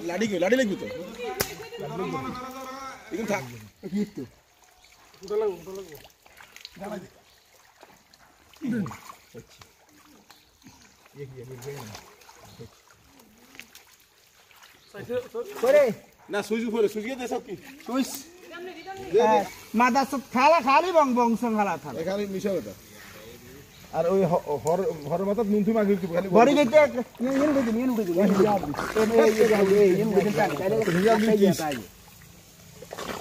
লাডি লাডি লাগবে তো এখন থাক কি তো ওটা লাগবে না সুইচ উপরে সুইচ দিয়ে সব কি সুইচ মাদা সব খালা খালি বং বং সংখালা থাল এখানে মিশা কথা আর ওই হর মাথা নুন থুমা গিয়ে খালি বড়ি গেতে ইন গেতে নিন উঠে গেছে ইন গেতে টাকা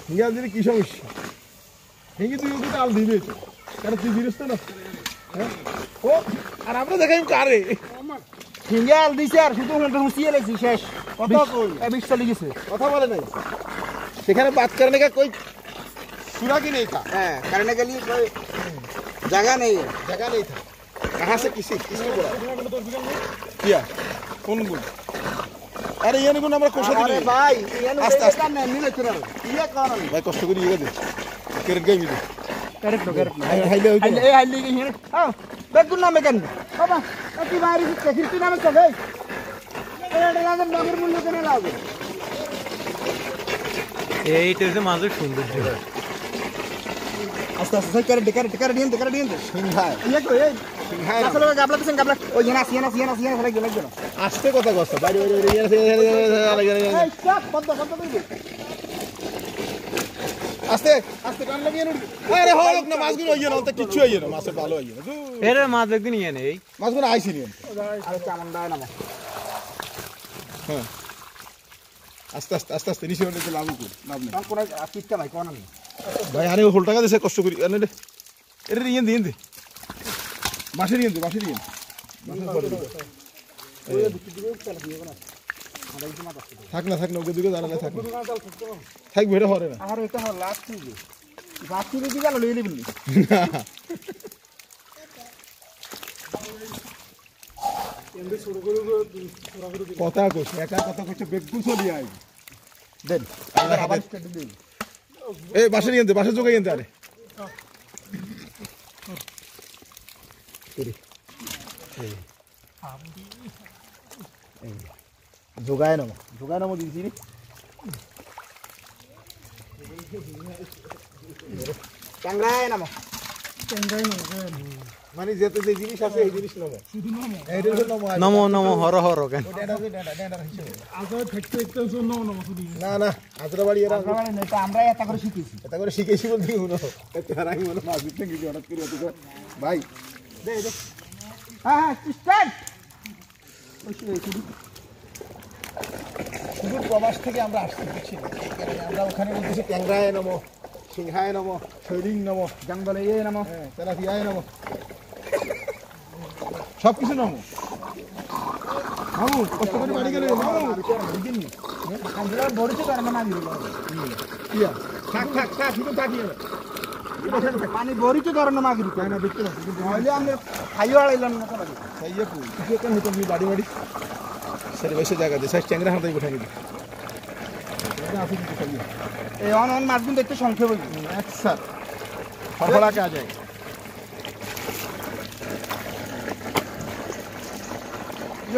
হিঙ্গা দিলে কি সমস্যা হিঙ্গি তুই ওকে আল দিবে তো কারণ তুই বিরস তো না হ্যাঁ ও আর আমরা দেখাই কারে হিঙ্গাল দিছে আর শুধু আমরা হুঁসিয়ে লেছি শেষ কত কই এ 20 চলে গেছে কথা বলে নাই সেখানে বাত करने का कोई सुना की नहीं था হ্যাঁ करने के लिए कोई जगह नहीं था कहां से किसने बोला किया कौन बोल अरे ये नहीं আমরা কোশা দিই আরে ভাই ইয়ানো এটা না নিলে চলে ইয়া কোন ভাই কষ্ট করে ইয়ে দে কেরেট গাই মিলে करेक्ट হাইলে हाइले के हिर हां बेगुन नाम केन बाबा कति बारी से खिरती नाम से गई एटा लागन नगर मूल्य केने लागे এইটা যে মাঝে সুন্দর জায়গা আস্তে আস্তে করে দিন সিংহায় ইয়া কই এই সিংহায় আসলে গাবলা ওই সিনা লাগে গেল আস্তে কথা কষ্ট বাইরে এই স্টপ বন্ধ দিবি আস্তে আস্তে কান লাগিয়ে নুড়ি আরে হোক না মাছগুলো হইয়ে না তো কিচ্ছু হইয়ে না মাছে ভালো হইয়ে না এর মাছ একদিন ইয়ে নেই মাছগুলো আইছি নি আরে চামন দাও না হ্যাঁ আস্তে নিচে উঠে লাভ কর লাভ নেই কোন পিটটা ভাই কোন আমি ভাই আরে হোল টাকা দিছে কষ্ট করি আরে এর ইয়ে দিন মাছের ইয়ে মাছের ওই দুটি দিবে চলে দিও না থাক না ওকে দিকে জানা থাক না থাক বেরে হরে না আর এটা হল লাস্ট দিবে বাকি দিকে গেল লইলি বলি কথা কইছ একা কথা কইছ বেগুন চলি আই দেন আবার স্টার্ট দিন এই বাসে নিয়ে বাসে যোগাই এনতে আরে যোগায় নাম দিছি রে টাংরায় নাম মানে যেতে যে জিনিস আছে এই জিনিস নামো শুধু নামো নমো হর কেন আজও ফেকতে একটু নামো শুধু না আজরা বাড়ি এরা এটা আমরা এটা করে শিখেছি বলতে হলো এটা রাই মনে মাছ দিতে কি হঠাৎ করে অত ভাই দে হ্যাঁ স্টার্ট শুধু প্রবাস থেকে আমরা আসতে পারছি আমরা ওখানে বলতেছি ট্যাংরায় নামো সিংহায় নামো শৈলিং নামো জঙ্গলে নাম তেলাপিয়ায় নামো সব কিছু নামো মামু কষ্ট করে বাড়ি গেলে মামু বড়ছে তো না দিল ইয়া থাক শুধু থাকিয়ে পানি বড়িতে ধরনের মাগি দিতে না দেখতে পাচ্ছি কিন্তু হইলে আমরা খাইও আইলাম না তো সাইয়ে কই কি কেন হতো আমি বাড়ি সরে বসে জায়গা দে সাইজ ট্যাংরা হাতে উঠাই দিবি এই অন মাছগুলো দেখতে সংক্ষেপ হইবে আচ্ছা ফলফলা কে আ যায়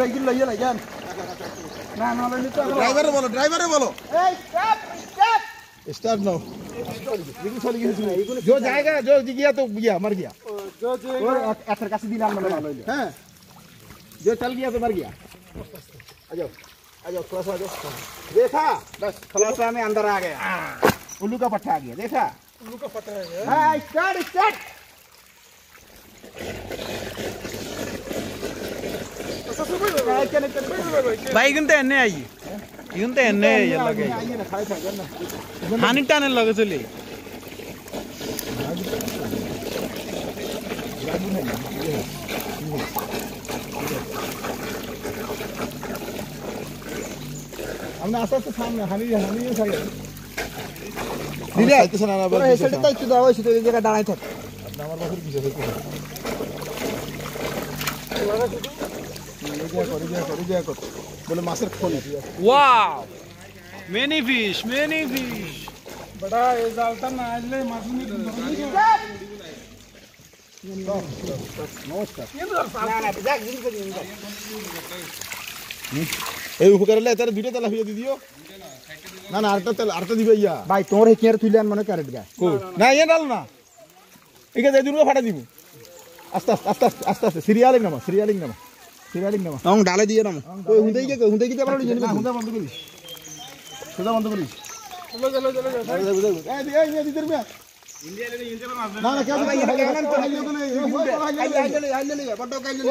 এইগুলো লইয়া যান না লইলে তো ড্রাইভারে বলো এই स्टार्ट नो जो जाएगा जो गया तो गया मर गया एथर कासे दिलाम ना भालो হইলো हैं जो चल गया तो मर गया आ जाओ थोड़ा सा आ जाओ देखा बस थोड़ा सा में अंदर आ गया उल्लू का पट्टा आ गया देखा उल्लू का पट्टा है हां स्टार्ट ভাই কিন্তু এনে আই কিন্তু এনে লাগে হানি টানের লগে চলে আমরা আস্তে আস্তে সামনে হানি সাইড দিদা কিছু না বল এই সাইডে তাই তো দাও ওই সাইডে জায়গা দাঁড়াই থাক আমার বাসের পিছে হইছে बोले मासेर खोल वाओ मेनी फिश बड़ा ये जालता ना आज ले मासूमी নমস্কার না না যাক জিনিস করি এই উপকার হলে এটার দুইটা তেলা হইয়া দিও না না আরেকটা দিবে ইয়া ভাই তোর হেকিয়ার তুইলে আর মনে কারেট গা কো না ইয়া ডাল না ঠিক আছে এই দুটো ফাটা দিব আস্তে আস্তে আস্তে আস্তে আস্তে সিরিয়ালিং নামা অং ডালে দিয়ে নাম কই হুঁদে কি পারলি না হুদা বন্ধ করিস এই দিদের মিয়া না না কেউ ভাই এটা কেমন তো আইলে বড় কাইলে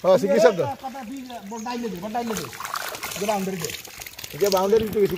হ্যাঁ শিখি শব্দ বড় আইলে দে যে বাউন্ডারি তো বেশি